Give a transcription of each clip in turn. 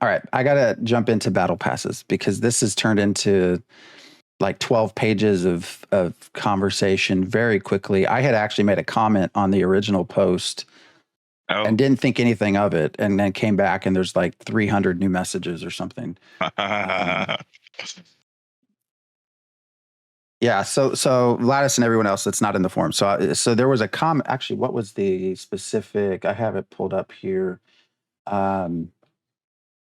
All right, I gotta jump into battle passes because this has turned into like 12 pages of conversation very quickly. I had actually made a comment on the original post and didn't think anything of it, and then came back and there's like 300 new messages or something. Yeah, so Lattice and everyone else that's not in the forum. So there was a comment. Actually, what was the specific? I have it pulled up here.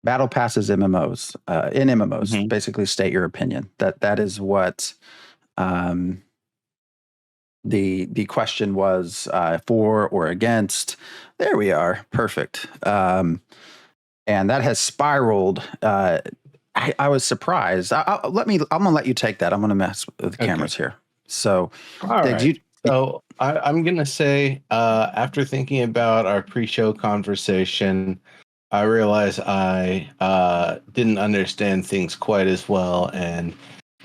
Battle passes MMOs in MMOs. Basically, state your opinion. That is what the question was, for or against. There we are. Perfect. And that has spiraled. I was surprised. I'm gonna let you take that. I'm gonna mess with the cameras here. So, I'm gonna say, after thinking about our pre-show conversation, I realized I didn't understand things quite as well, and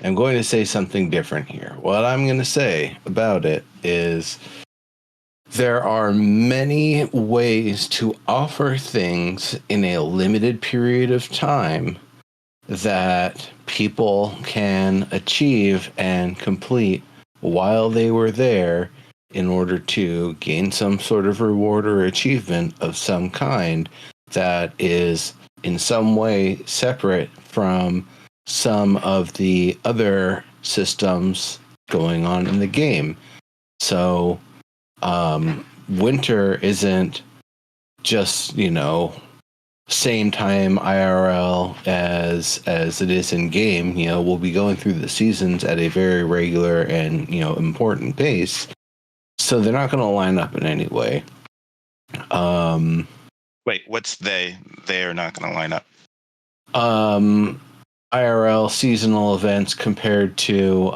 I'm going to say something different here. What I'm going to say about it is there are many ways to offer things in a limited period of time that people can achieve and complete while they were there in order to gain some sort of reward or achievement of some kind that is in some way separate from some of the other systems going on in the game. So winter isn't just, same time IRL as it is in game. We'll be going through the seasons at a very regular and important pace, so they're not going to line up in any way. Wait, what's they are not going to line up? IRL seasonal events compared to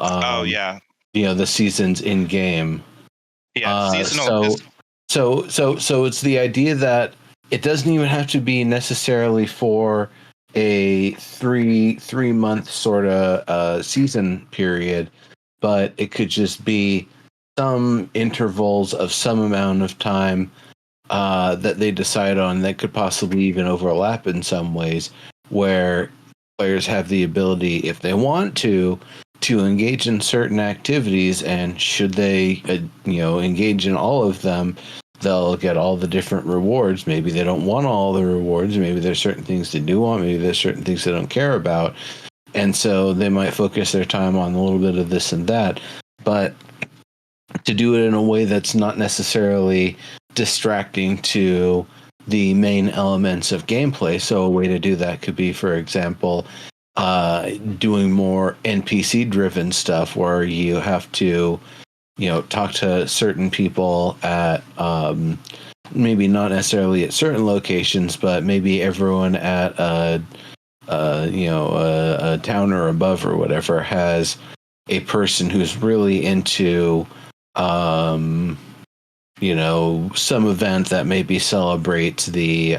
the seasons in game. Yeah, seasonal. So it's the idea that it doesn't even have to be necessarily for a three month sort of season period, but it could just be some intervals of some amount of time that they decide on that could possibly even overlap in some ways, where players have the ability, if they want to engage in certain activities, and should they engage in all of them, they'll get all the different rewards. Maybe they don't want all the rewards, maybe there's certain things they do want, maybe there's certain things they don't care about, and so they might focus their time on a little bit of this and that, but to do it in a way that's not necessarily distracting to the main elements of gameplay. So a way to do that could be, for example, doing more NPC driven stuff where you have to talk to certain people at maybe not necessarily at certain locations, but maybe everyone at a town or above or whatever has a person who's really into some event that maybe celebrates the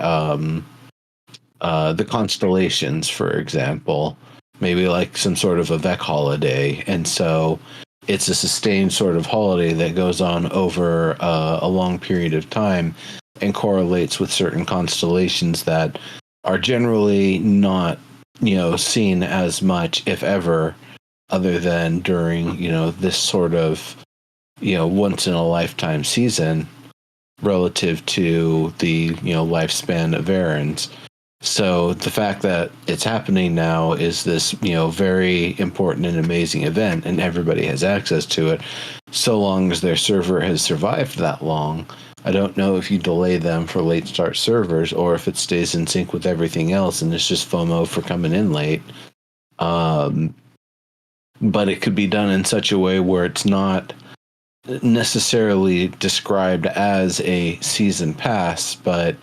constellations, for example, maybe like some sort of a Vec holiday. And so it's a sustained sort of holiday that goes on over a long period of time and correlates with certain constellations that are generally not, seen as much, if ever, other than during, this sort of, once in a lifetime season relative to the, lifespan of errands. So the fact that it's happening now is this, very important and amazing event, and everybody has access to it so long as their server has survived that long. I don't know if you delay them for late start servers or if it stays in sync with everything else and it's just FOMO for coming in late. But it could be done in such a way where it's not necessarily described as a season pass, but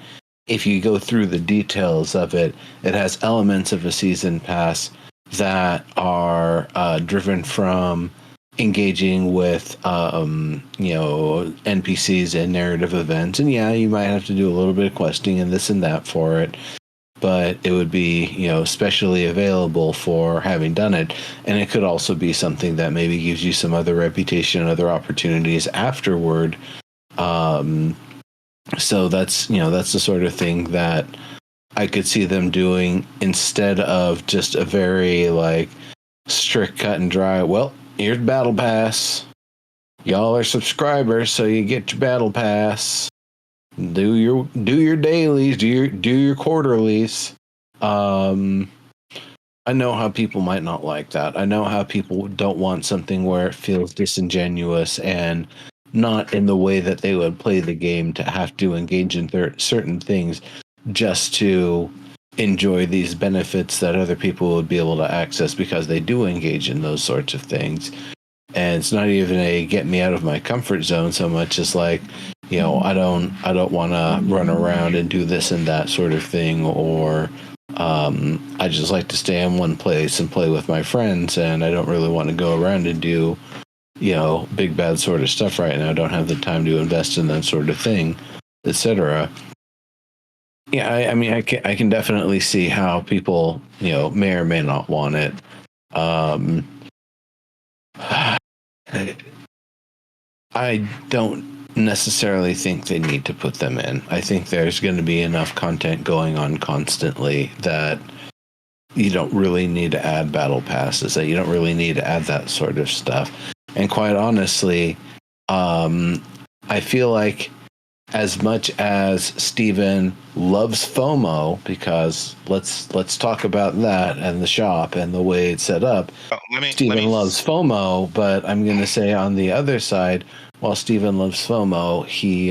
if you go through the details of it, it has elements of a season pass that are driven from engaging with NPCs and narrative events. And yeah, you might have to do a little bit of questing and this and that for it, but it would be, specially available for having done it. And it could also be something that maybe gives you some other reputation, other opportunities afterward. So that's the sort of thing that I could see them doing, instead of just a very like strict cut and dry, well, here's battle pass, y'all are subscribers, so you get your battle pass, do your dailies, do your quarterlies. I know how people might not like that. I know how people don't want something where it feels disingenuous and not in the way that they would play the game, to have to engage in certain things just to enjoy these benefits that other people would be able to access, because they do engage in those sorts of things. And it's not even a get me out of my comfort zone so much as like, I don't want to run around and do this and that sort of thing, or I just like to stay in one place and play with my friends, and I don't really want to go around and do, big bad sort of stuff right now. I don't have the time to invest in that sort of thing, etc. Yeah, I mean, I can definitely see how people, may or may not want it. I don't necessarily think they need to put them in. I think there's going to be enough content going on constantly that you don't really need to add battle passes, that you don't really need to add that sort of stuff. And quite honestly, I feel like, as much as Steven loves FOMO, because let's talk about that and the shop and the way it's set up. Steven loves FOMO, but I'm going to say on the other side, while Steven loves FOMO, he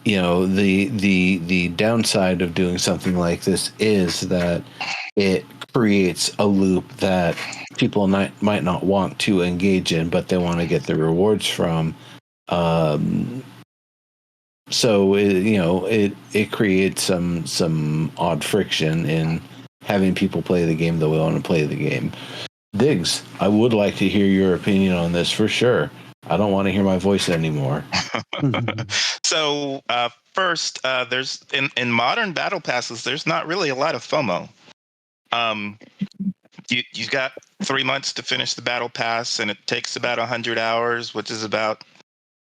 the downside of doing something like this is that it creates a loop that people might not want to engage in, but they want to get the rewards from. So it creates some odd friction in having people play the game the way they want to play the game. Diggs, I would like to hear your opinion on this for sure. I don't want to hear my voice anymore. So first, there's in modern battle passes, there's not really a lot of FOMO. You got 3 months to finish the battle pass, and it takes about 100 hours, which is about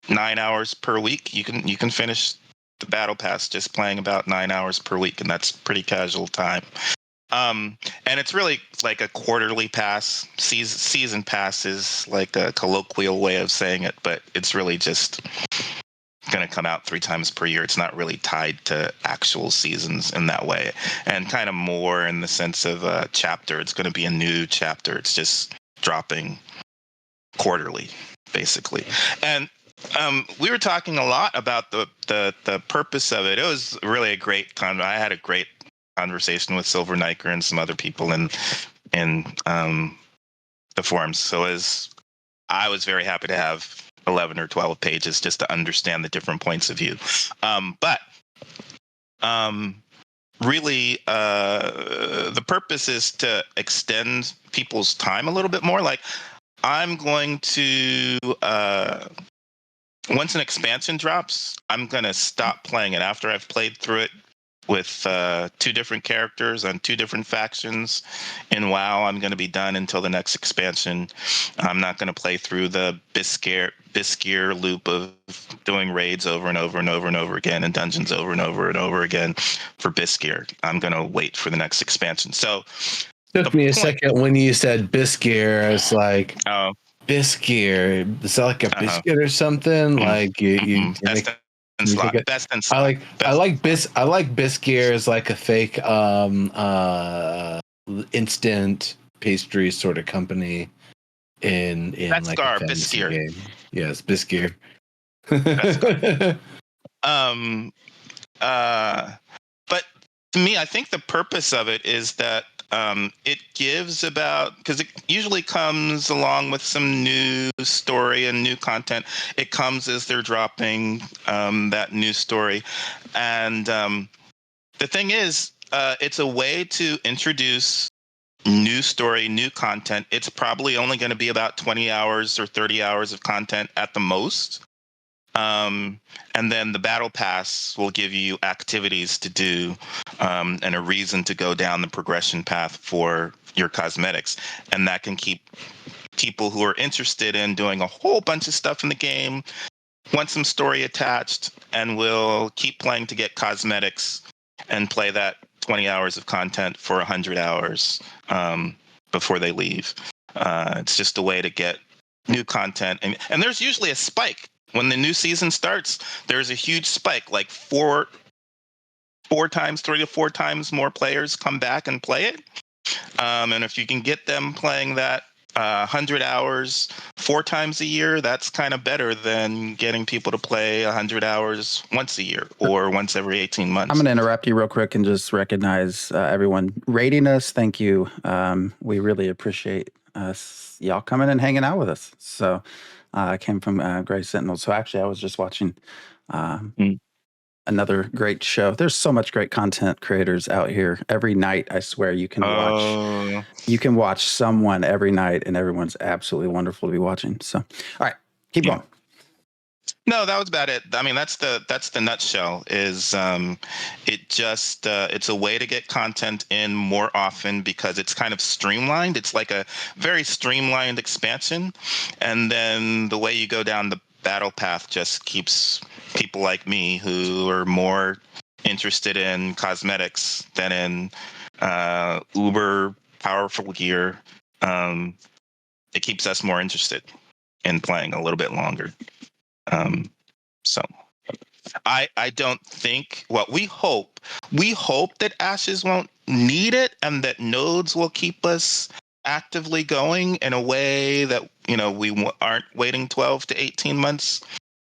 9 hours per week. You can finish the battle pass just playing about 9 hours per week, and that's pretty casual time. And it's really like a quarterly pass. Season pass is like a colloquial way of saying it, but it's really just going to come out 3 times per year. It's not really tied to actual seasons in that way, and kind of more in the sense of a chapter. It's going to be a new chapter. It's just dropping quarterly, basically. And we were talking a lot about the purpose of it. It was really a great I had a great conversation with Silver Niker and some other people in the forums. So I was very happy to have 11 or 12 pages just to understand the different points of view. But really, the purpose is to extend people's time a little bit more. Like, I'm going to once an expansion drops, I'm going to stop playing it after I've played through it with 2 different characters on 2 different factions in WoW. I'm going to be done until the next expansion. I'm not going to play through the Bisgear loop of doing raids over and over and over and over again, and dungeons over and over and over again for Bisgear. I'm going to wait for the next expansion. So took me a second when you said Bisgear. I was like, Bisgear, is that like a biscuit or something? Like you best in slot. I like Bisgear as like a fake instant pastry sort of company in like a fantasy game. Yes, Bisgear. But to me, I think the purpose of it is that it gives because it usually comes along with some new story and new content. It comes as they're dropping that new story. And the thing is, it's a way to introduce new story, new content. It's probably only going to be about 20 hours or 30 hours of content at the most. And then the battle pass will give you activities to do and a reason to go down the progression path for your cosmetics. And that can keep people who are interested in doing a whole bunch of stuff in the game, want some story attached, and will keep playing to get cosmetics, and play that 20 hours of content for 100 hours before they leave. It's just a way to get new content. And there's usually a spike. When the new season starts, there's a huge spike, like 3 to 4 times more players come back and play it. And if you can get them playing that 100 hours 4 times a year, that's kind of better than getting people to play 100 hours once a year or once every 18 months. I'm going to interrupt you real quick and just recognize everyone rating us. Thank you. We really appreciate y'all coming and hanging out with us. So I came from Gray Sentinel. So actually, I was just watching another great show. There's so much great content creators out here. Every night, I swear, you can watch. You can watch someone every night, and everyone's absolutely wonderful to be watching. So, all right, keep going. No, that was about it. I mean, that's the nutshell. Is it's a way to get content in more often because it's kind of streamlined. It's like a very streamlined expansion, and then the way you go down the battle path just keeps people like me who are more interested in cosmetics than in uber powerful gear. It keeps us more interested in playing a little bit longer. So I don't think, well, we hope that Ashes won't need it and that nodes will keep us actively going in a way that, we aren't waiting 12 to 18 months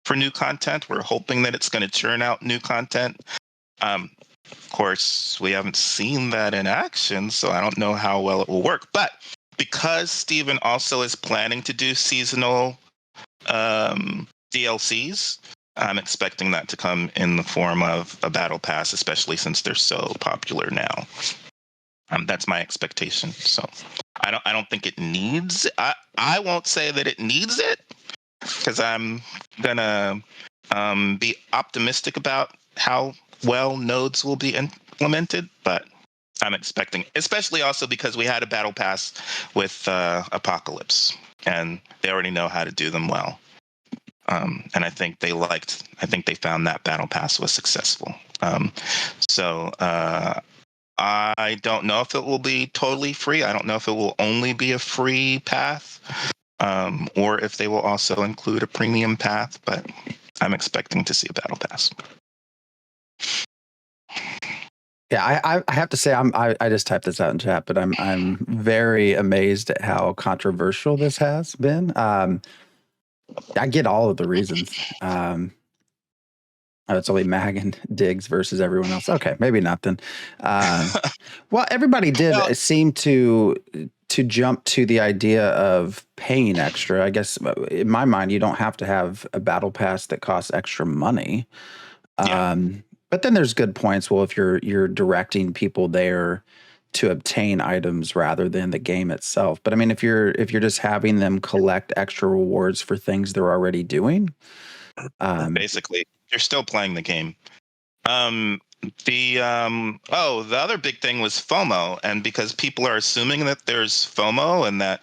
for new content. We're hoping that it's going to churn out new content. Of course, we haven't seen that in action, so I don't know how well it will work. But because Steven also is planning to do seasonal DLCs, I'm expecting that to come in the form of a battle pass, especially since they're so popular now. That's my expectation. So I don't think it needs. I won't say that it needs it because I'm gonna be optimistic about how well nodes will be implemented, but I'm expecting, especially also because we had a battle pass with Apocalypse, and they already know how to do them well. And I think they found that battle pass was successful. So I don't know if it will be totally free. I don't know if it will only be a free path, or if they will also include a premium path, but I'm expecting to see a battle pass. Yeah, I have to say I just typed this out in chat, but I'm very amazed at how controversial this has been. I get all of the reasons. It's only Mag and Diggs versus everyone else. Okay, maybe not then. Well, everybody did seem to jump to the idea of paying extra. I guess in my mind, you don't have to have a battle pass that costs extra money. Yeah. But then there's good points. Well, if you're directing people there to obtain items rather than the game itself. But I mean, if you're just having them collect extra rewards for things they're already doing, basically, you're still playing the game. The other big thing was FOMO, and because people are assuming that there's FOMO and that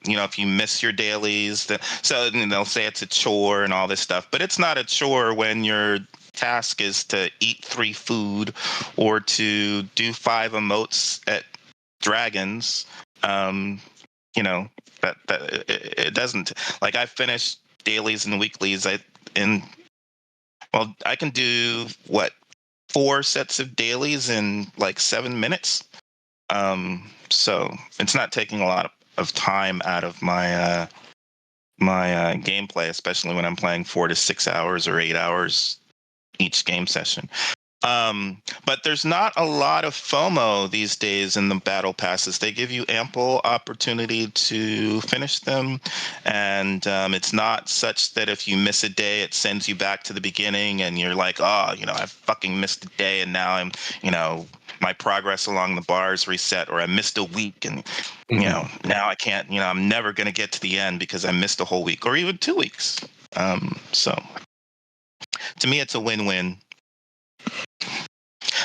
if you miss your dailies, so they'll say it's a chore and all this stuff, but it's not a chore when your task is to eat 3 food or to do 5 emotes at dragons. That it doesn't, like, I finished dailies and weeklies. I can do 4 sets of dailies in like 7 minutes. So it's not taking a lot of time out of my gameplay, especially when I'm playing 4 to 6 hours or 8 hours each game session. But there's not a lot of FOMO these days in the battle passes. They give you ample opportunity to finish them, and it's not such that if you miss a day, it sends you back to the beginning, and you're like, I fucking missed a day, and now I'm, my progress along the bars reset, or I missed a week, and now I can't, I'm never gonna get to the end because I missed a whole week or even 2 weeks. So to me, it's a win-win.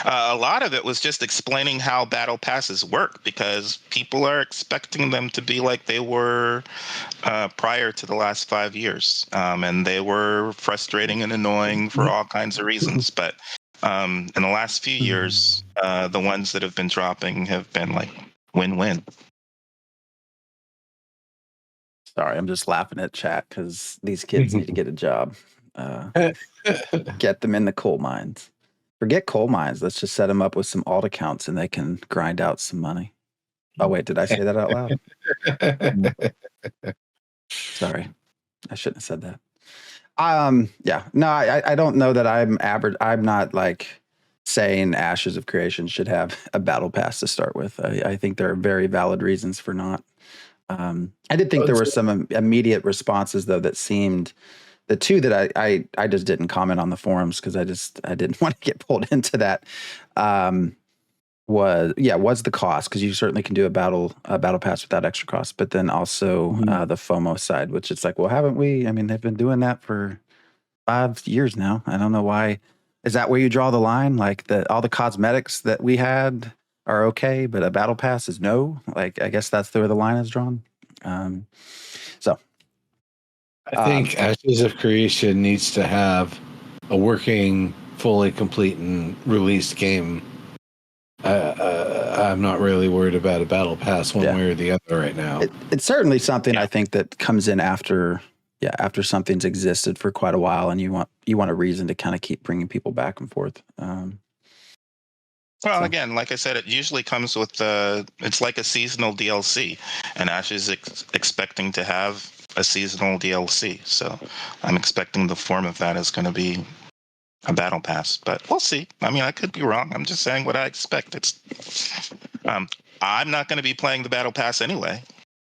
A lot of it was just explaining how battle passes work because people are expecting them to be like they were prior to the last 5 years. And they were frustrating and annoying for all kinds of reasons. But In the last few years, the ones that have been dropping have been like win-win. Sorry, I'm just laughing at chat because these kids need to get a job. Get them in the coal mines. Forget coal mines. Let's just set them up with some alt accounts and they can grind out some money. Oh, wait, did I say that out loud? Sorry, I shouldn't have said that. Yeah, no, I don't know that I'm average. I'm not like saying Ashes of Creation should have a battle pass to start with. I think there are very valid reasons for not. I did think there were some immediate responses though that seemed the two that I just didn't comment on the forums because I didn't want to get pulled into that. Was the cost, because you certainly can do a battle pass without extra cost, but then also the FOMO side, which it's like, well, haven't we? I mean, they've been doing that for 5 years now. I don't know why. Is that where you draw the line? Like all the cosmetics that we had are okay, but a battle pass is no. Like I guess that's where the line is drawn. So I think Ashes of Creation needs to have a working, fully complete and released game. I'm not really worried about a battle pass one way or the other right now. It's certainly something I think that comes in after something's existed for quite a while, and you want a reason to kind of keep bringing people back and forth. Again, like I said, it usually comes with it's like a seasonal DLC, and Ash is expecting to have a seasonal DLC. So I'm expecting the form of that is going to be a battle pass, but we'll see. I mean, I could be wrong. I'm just saying what I expect. I'm not going to be playing the battle pass anyway,